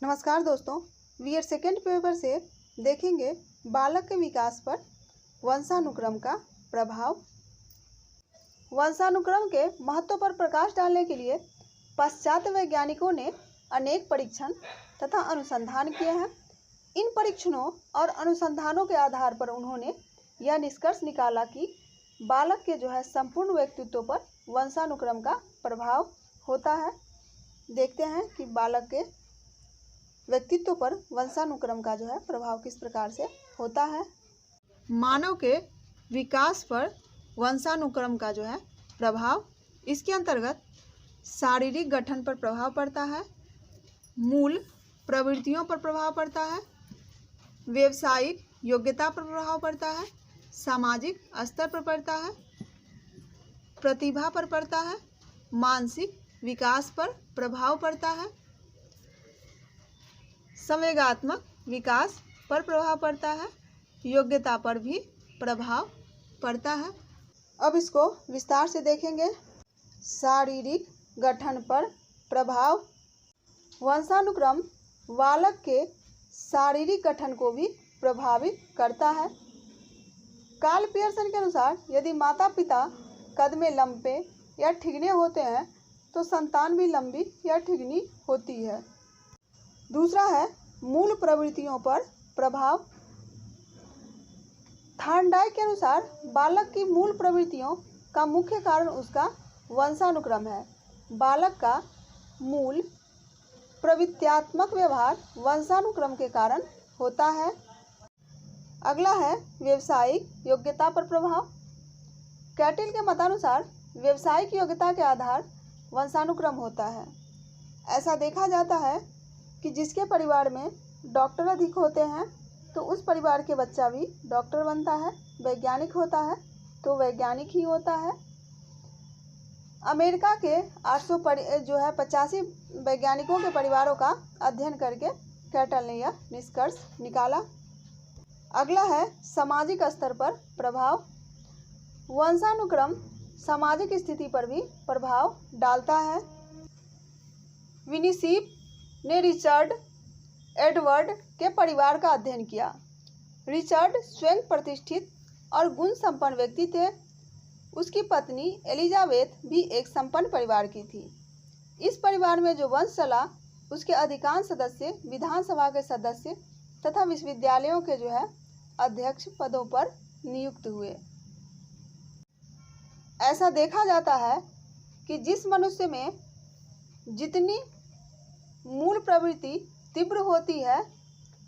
नमस्कार दोस्तों, वीर second paper से देखेंगे बालक के विकास पर वंशानुक्रम का प्रभाव। वंशानुक्रम के महत्व पर प्रकाश डालने के लिए पाश्चात्य वैज्ञानिकों ने अनेक परीक्षण तथा अनुसंधान किए हैं। इन परीक्षणों और अनुसंधानों के आधार पर उन्होंने यह निष्कर्ष निकाला कि बालक के संपूर्ण व्यक्तित्व पर वंशानुक्रम का प्रभाव होता है। देखते हैं कि बालक के व्यक्तित्व पर वंशानुक्रम का प्रभाव किस प्रकार से होता है। मानव के विकास पर वंशानुक्रम का प्रभाव, इसके अंतर्गत शारीरिक गठन पर प्रभाव पड़ता है, मूल प्रवृत्तियों पर प्रभाव पड़ता है, व्यावसायिक योग्यता पर प्रभाव पड़ता है, सामाजिक स्तर पर पड़ता है, प्रतिभा पर पड़ता है, मानसिक विकास पर प्रभाव पड़ता है, संवेगात्मक विकास पर प्रभाव पड़ता है, योग्यता पर भी प्रभाव पड़ता है। अब इसको विस्तार से देखेंगे। शारीरिक गठन पर प्रभाव। वंशानुक्रम बालक के शारीरिक गठन को भी प्रभावित करता है। कार्ल पियर्सन के अनुसार यदि माता पिता कद में लंबे या ठिगने होते हैं तो संतान भी लंबी या ठिगनी होती है। दूसरा है मूल प्रवृत्तियों पर प्रभाव। थॉर्नडाइक के अनुसार बालक की मूल प्रवृत्तियों का मुख्य कारण उसका वंशानुक्रम है। बालक का मूल प्रवृत्त्यात्मक व्यवहार वंशानुक्रम के कारण होता है। अगला है व्यावसायिक योग्यता पर प्रभाव। कैटिल के मतानुसार व्यावसायिक योग्यता के आधार वंशानुक्रम होता है। ऐसा देखा जाता है कि जिसके परिवार में डॉक्टर अधिक होते हैं तो उस परिवार के बच्चा भी डॉक्टर बनता है, वैज्ञानिक होता है तो वैज्ञानिक ही होता है। अमेरिका के 885 वैज्ञानिकों के परिवारों का अध्ययन करके कैटल ने यह निष्कर्ष निकाला। अगला है सामाजिक स्तर पर प्रभाव। वंशानुक्रम सामाजिक स्थिति पर भी प्रभाव डालता है। विनीसीप ने रिचर्ड एडवर्ड के परिवार का अध्ययन किया। रिचर्ड स्वयं प्रतिष्ठित और गुण संपन्न व्यक्ति थे। उसकी पत्नी एलिजाबेथ भी एक संपन्न परिवार की थी। इस परिवार में जो वंश चला उसके अधिकांश सदस्य विधानसभा के सदस्य तथा विश्वविद्यालयों के अध्यक्ष पदों पर नियुक्त हुए। ऐसा देखा जाता है कि जिस मनुष्य में जितनी मूल प्रवृत्ति तीव्र होती है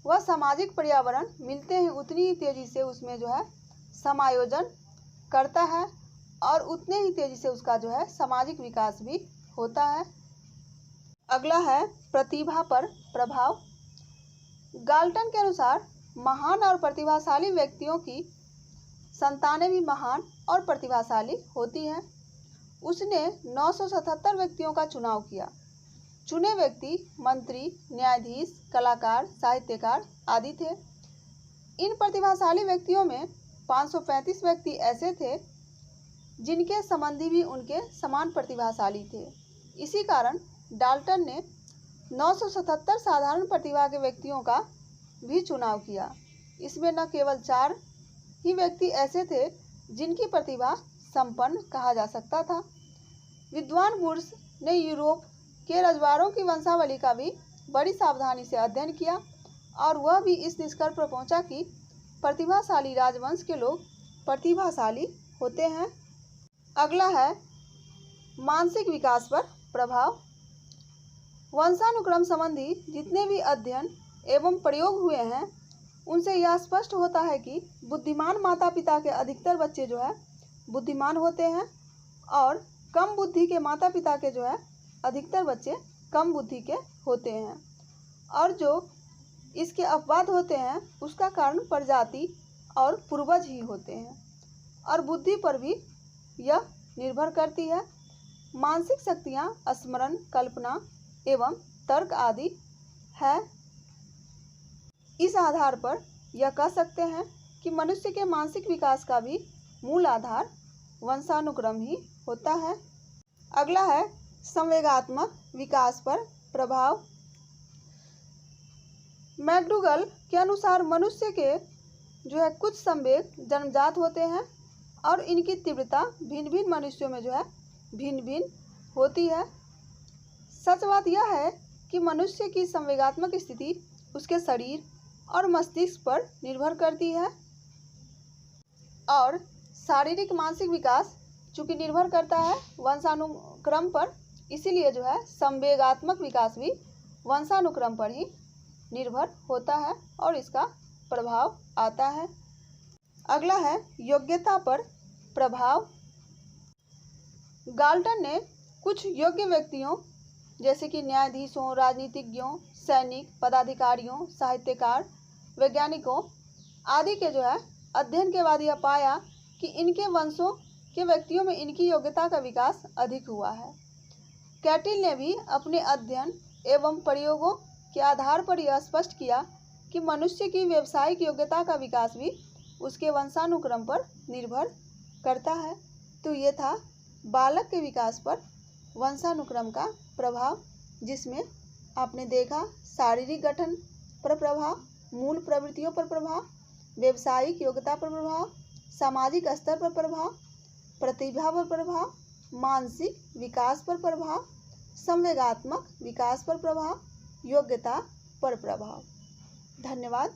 वह सामाजिक पर्यावरण मिलते ही उतनी ही तेजी से उसमें समायोजन करता है और उतने ही तेजी से उसका सामाजिक विकास भी होता है। अगला है प्रतिभा पर प्रभाव। गाल्टन के अनुसार महान और प्रतिभाशाली व्यक्तियों की संतानें भी महान और प्रतिभाशाली होती हैं। उसने 977 व्यक्तियों का चुनाव किया। चुने व्यक्ति मंत्री, न्यायाधीश, कलाकार, साहित्यकार आदि थे। इन प्रतिभाशाली व्यक्तियों में 535 व्यक्ति ऐसे थे जिनके संबंधी भी उनके समान प्रतिभाशाली थे। इसी कारण डाल्टन ने 977 साधारण प्रतिभा के व्यक्तियों का भी चुनाव किया। इसमें न केवल 4 ही व्यक्ति ऐसे थे जिनकी प्रतिभा संपन्न कहा जा सकता था। विद्वान बुर्स ने यूरोप के रजवाड़ों की वंशावली का भी बड़ी सावधानी से अध्ययन किया और वह भी इस निष्कर्ष पर पहुंचा कि प्रतिभाशाली राजवंश के लोग प्रतिभाशाली होते हैं। अगला है मानसिक विकास पर प्रभाव। वंशानुक्रम संबंधी जितने भी अध्ययन एवं प्रयोग हुए हैं उनसे यह स्पष्ट होता है कि बुद्धिमान माता पिता के अधिकतर बच्चे बुद्धिमान होते हैं और कम बुद्धि के माता पिता के अधिकतर बच्चे कम बुद्धि के होते हैं। और जो इसके अपवाद होते हैं उसका कारण प्रजाति और पूर्वज ही होते हैं और बुद्धि पर भी यह निर्भर करती है। मानसिक शक्तियाँ स्मरण, कल्पना एवं तर्क आदि है। इस आधार पर यह कह सकते हैं कि मनुष्य के मानसिक विकास का भी मूल आधार वंशानुक्रम ही होता है। अगला है संवेगात्मक विकास पर प्रभाव। मैकडूगल के अनुसार मनुष्य के जो है कुछ संवेग जन्मजात होते हैं और इनकी तीव्रता भिन्न भिन्न मनुष्यों में जो है भिन्न भिन्न होती है। सच बात यह है कि मनुष्य की संवेगात्मक स्थिति उसके शरीर और मस्तिष्क पर निर्भर करती है और शारीरिक मानसिक विकास चूँकि निर्भर करता है वंशानुक्रम पर, इसीलिए जो है संवेगात्मक विकास भी वंशानुक्रम पर ही निर्भर होता है और इसका प्रभाव आता है। अगला है योग्यता पर प्रभाव। गाल्टन ने कुछ योग्य व्यक्तियों जैसे कि न्यायाधीशों, राजनीतिज्ञों, सैनिक, पदाधिकारियों, साहित्यकार, वैज्ञानिकों आदि के जो है अध्ययन के बाद यह पाया कि इनके वंशों के व्यक्तियों में इनकी योग्यता का विकास अधिक हुआ है। कैटिल ने भी अपने अध्ययन एवं प्रयोगों के आधार पर यह स्पष्ट किया कि मनुष्य की व्यावसायिक योग्यता का विकास भी उसके वंशानुक्रम पर निर्भर करता है। तो ये था बालक के विकास पर वंशानुक्रम का प्रभाव, जिसमें आपने देखा शारीरिक गठन पर प्रभाव, मूल प्रवृत्तियों पर प्रभाव, व्यावसायिक योग्यता पर प्रभाव, सामाजिक स्तर पर प्रभाव, प्रतिभा पर प्रभाव, मानसिक विकास पर प्रभाव, संवेगात्मक विकास पर प्रभाव, योग्यता पर प्रभाव। धन्यवाद।